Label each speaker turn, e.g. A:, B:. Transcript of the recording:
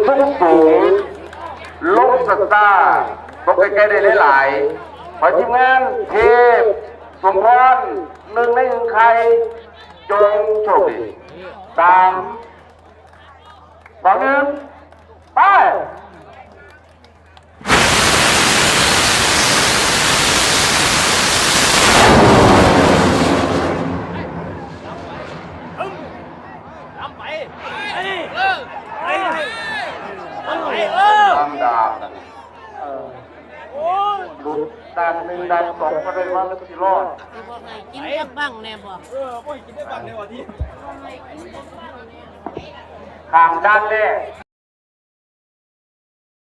A: ขึ้นสูงลงสตาร์ตกใกล้ๆได้หลายๆขอทีมงานเทพสมพรหนึ่งในหนึ่งใครจงโชคดี3 2 1ไปตามดาบหลุดด้านหนึ่งด้านสองก็ได้ว่าแล้วสิรอด
B: บอกให้กินกับบังแน่บอก
C: บ่ให้กินได้บังในวันที่
B: บอกให้กินกับบังแน่
A: ข้างด้านแรก